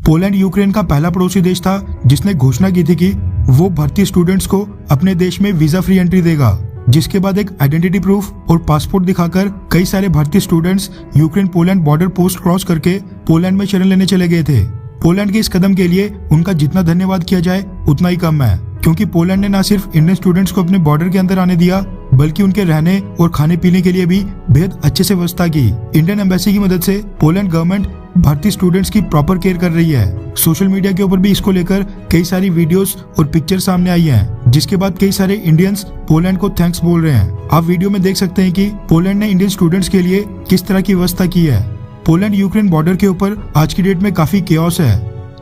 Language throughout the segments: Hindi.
पोलैंड यूक्रेन का पहला पड़ोसी देश था जिसने घोषणा की थी कि वो भारतीय स्टूडेंट्स को अपने देश में वीजा फ्री एंट्री देगा, जिसके बाद एक आइडेंटिटी प्रूफ और पासपोर्ट दिखाकर कई सारे भारतीय students Ukraine Poland border post cross करके पोलैंड में शरण लेने चले गए थे। पोलैंड के इस कदम के लिए उनका जितना धन्यवाद किया जाए उतना ही कम है, क्योंकि पोलैंड ने न सिर्फ इंडियन स्टूडेंट्स को अपने बॉर्डर के अंदर आने दिया बल्कि उनके रहने और खाने पीने के लिए भी बेहद अच्छे से व्यवस्था की। इंडियन एम्बेसी की मदद से पोलैंड गवर्नमेंट भारतीय स्टूडेंट्स की प्रॉपर केयर कर रही है। सोशल मीडिया के ऊपर भी इसको लेकर कई सारी वीडियोस और पिक्चर सामने आई हैं, जिसके बाद कई सारे इंडियंस पोलैंड को थैंक्स बोल रहे हैं। आप वीडियो में देख सकते हैं कि पोलैंड ने इंडियन स्टूडेंट्स के लिए किस तरह की व्यवस्था की है। पोलैंड यूक्रेन बॉर्डर के ऊपर आज की डेट में काफी केओस है,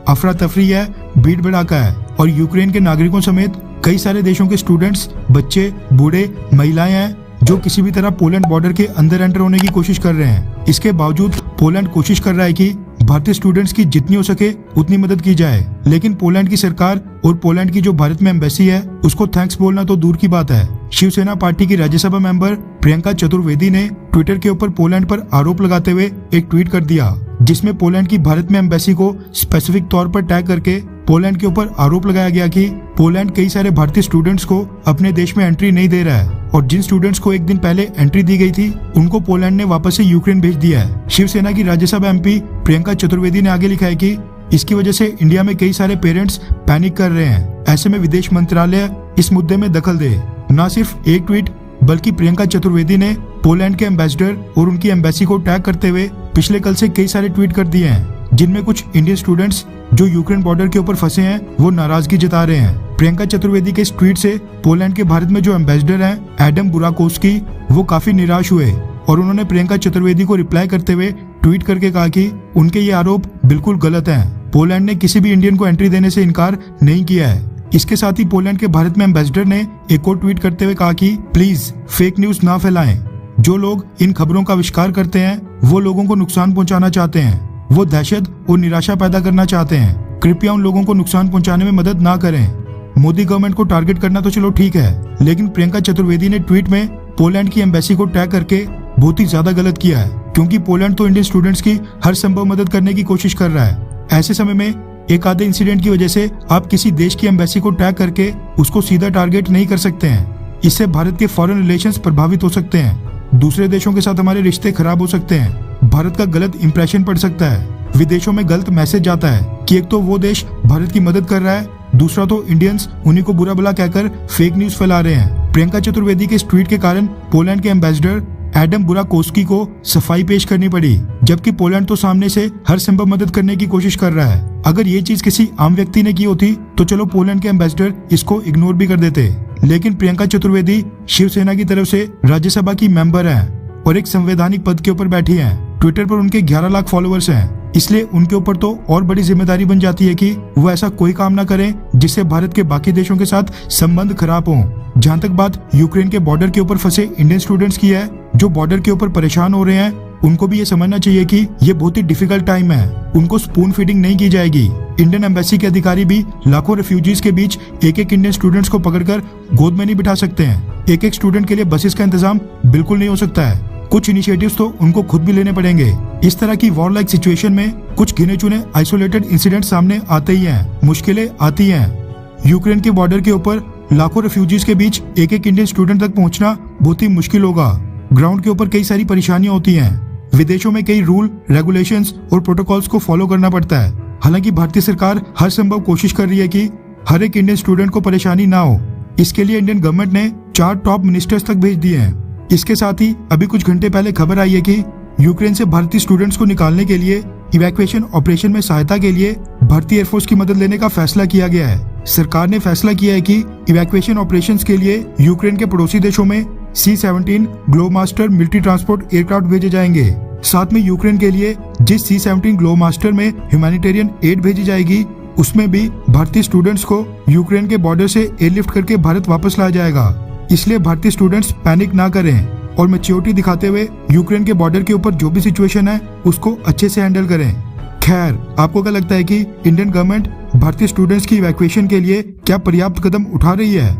अफरा तफरी है, भीड़ भड़ाका है और यूक्रेन के नागरिकों समेत कई सारे देशों के स्टूडेंट्स, बच्चे, बूढ़े, महिलाएं हैं जो किसी भी तरह पोलैंड बॉर्डर के अंदर एंटर होने की कोशिश कर रहे हैं। इसके बावजूद पोलैंड कोशिश कर रहा है कि भारतीय स्टूडेंट्स की जितनी हो सके उतनी मदद की जाए, लेकिन पोलैंड की सरकार और पोलैंड की जो भारत में एम्बेसी है उसको थैंक्स बोलना तो दूर की बात है। शिवसेना पार्टी की राज्यसभा मेंबर प्रियंका चतुर्वेदी ने ट्विटर के ऊपर पोलैंड पर आरोप लगाते हुए एक ट्वीट कर दिया, जिसमें पोलैंड की भारत में एम्बेसी को स्पेसिफिक तौर पर टैग करके पोलैंड के ऊपर आरोप लगाया गया कि पोलैंड कई सारे भारतीय स्टूडेंट्स को अपने देश में एंट्री नहीं दे रहा है और जिन स्टूडेंट्स को एक दिन पहले एंट्री दी गई थी उनको पोलैंड ने वापस से यूक्रेन भेज दिया है। शिवसेना की राज्यसभा एमपी प्रियंका चतुर्वेदी ने आगे लिखा है कि इसकी वजह से इंडिया में कई सारे पेरेंट्स पैनिक कर रहे हैं। ऐसे में विदेश मंत्रालय इस मुद्दे में दखल दे। न सिर्फ एक ट्वीट बल्कि प्रियंका चतुर्वेदी ने पोलैंड के एम्बेसडर और उनकी एम्बेसी को टैग करते हुए पिछले कल से कई सारे ट्वीट कर दिए हैं, जिनमें कुछ इंडियन स्टूडेंट्स जो यूक्रेन बॉर्डर के ऊपर फंसे हैं वो नाराजगी जता रहे हैं। प्रियंका चतुर्वेदी के इस ट्वीट से पोलैंड के भारत में जो एम्बेसडर हैं एडम बुराकोस्की वो काफी निराश हुए और उन्होंने प्रियंका चतुर्वेदी को रिप्लाई करते हुए ट्वीट करके कहा कि उनके ये आरोप बिल्कुल गलत हैं। पोलैंड ने किसी भी इंडियन को एंट्री देने से इनकार नहीं किया है। इसके साथ ही पोलैंड के भारत में एम्बेसडर ने एक और ट्वीट करते हुए कहा कि प्लीज फेक न्यूज ना फैलाएं। जो लोग इन खबरों का आविष्कार करते हैं वो लोगों को नुकसान पहुंचाना चाहते हैं, वो दहशत और निराशा पैदा करना चाहते हैं। कृपया उन लोगों को नुकसान पहुंचाने में मदद ना करें। मोदी गवर्नमेंट को टारगेट करना तो चलो ठीक है, लेकिन प्रियंका चतुर्वेदी ने ट्वीट में पोलैंड की एम्बेसी को टैग करके बहुत ही ज्यादा गलत किया है, क्योंकि पोलैंड तो इंडियन स्टूडेंट्स की हर संभव मदद करने की कोशिश कर रहा है। ऐसे समय में एक आधे इंसिडेंट की वजह से आप किसी देश की एम्बेसी को टैग करके उसको सीधा टारगेट नहीं कर सकते हैं। इससे भारत के फॉरेन रिलेशंस प्रभावित हो सकते हैं, दूसरे देशों के साथ हमारे रिश्ते खराब हो सकते हैं, भारत का गलत इंप्रेशन पड़ सकता है, विदेशों में गलत मैसेज जाता है कि एक तो वो देश भारत की मदद कर रहा है, दूसरा तो इंडियंस उन्हीं को बुरा भला कहकर फेक न्यूज फैला रहे हैं। प्रियंका चतुर्वेदी के इस ट्वीट के कारण पोलैंड के एम्बेसडर एडम बुराकोस्की को सफाई पेश करनी पड़ी, जबकि पोलैंड तो सामने से हर संभव मदद करने की कोशिश कर रहा है। अगर ये चीज किसी आम व्यक्ति ने की होती तो चलो पोलैंड के एम्बेसडर इसको इग्नोर भी कर देते, लेकिन प्रियंका चतुर्वेदी शिवसेना की तरफ से राज्यसभा की मेंबर हैं और एक संवैधानिक पद के ऊपर बैठी हैं। ट्विटर पर उनके 11 लाख फॉलोअर्स हैं, इसलिए उनके ऊपर तो और बड़ी जिम्मेदारी बन जाती है कि वो ऐसा कोई काम ना करें जिससे भारत के बाकी देशों के साथ संबंध खराब हो। जहाँ तक बात यूक्रेन के बॉर्डर के ऊपर फंसे इंडियन स्टूडेंट्स की है जो बॉर्डर के ऊपर परेशान हो रहे हैं, उनको भी ये समझना चाहिए कि ये बहुत ही डिफिकल्ट टाइम है, उनको स्पून फीडिंग नहीं की जाएगी। इंडियन एम्बेसी के अधिकारी भी लाखों रेफ्यूजीज के बीच एक एक इंडियन स्टूडेंट्स को पकड़कर गोद में नहीं बिठा सकते हैं। एक एक स्टूडेंट के लिए बसेस का इंतजाम बिल्कुल नहीं हो सकता है। कुछ इनिशिएटिव्स तो उनको खुद भी लेने पड़ेंगे। इस तरह की वॉर लाइक सिचुएशन में कुछ गिने चुने आइसोलेटेड इंसिडेंट सामने आते ही हैं, मुश्किलें आती हैं। यूक्रेन के बॉर्डर के ऊपर लाखों रेफ्यूजीज के बीच एक एक इंडियन स्टूडेंट तक पहुंचना बहुत ही मुश्किल होगा। ग्राउंड के ऊपर कई सारी परेशानियां होती हैं। विदेशों में कई रूल, रेगुलेशंस और प्रोटोकॉल्स को फॉलो करना पड़ता है। हालांकि भारतीय सरकार हर संभव कोशिश कर रही है कि हर एक इंडियन स्टूडेंट को परेशानी ना हो। इसके लिए इंडियन गवर्नमेंट ने 4 टॉप मिनिस्टर्स तक भेज दिए हैं। इसके साथ ही अभी कुछ घंटे पहले खबर आई है कि यूक्रेन से भारतीय स्टूडेंट्स को निकालने के लिए इवैक्यूएशन ऑपरेशन में सहायता के लिए भारतीय एयरफोर्स की मदद लेने का फैसला किया गया है। सरकार ने फैसला किया है कि इवैक्यूएशन ऑपरेशंस के लिए यूक्रेन के पड़ोसी देशों में C-17 Globemaster military transport aircraft भेजे जाएंगे। साथ में यूक्रेन के लिए जिस C-17 ग्लोबमास्टर में ह्यूमैनिटेरियन एड भेजी जाएगी, उसमें भी भारतीय स्टूडेंट्स को यूक्रेन के बॉर्डर से एयरलिफ्ट करके भारत वापस लाया जाएगा। इसलिए भारतीय स्टूडेंट्स पैनिक ना करें और मैच्योरिटी दिखाते हुए यूक्रेन के बॉर्डर के ऊपर जो भी सिचुएशन है उसको अच्छे से हैंडल करें। खैर, आपको क्या लगता है कि इंडियन गवर्नमेंट भारतीय स्टूडेंट्स की इवैक्यूएशन के लिए क्या पर्याप्त कदम उठा रही है?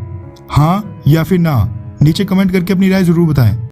हाँ या फिर ना? नीचे कमेंट करके अपनी राय जरूर बताएं।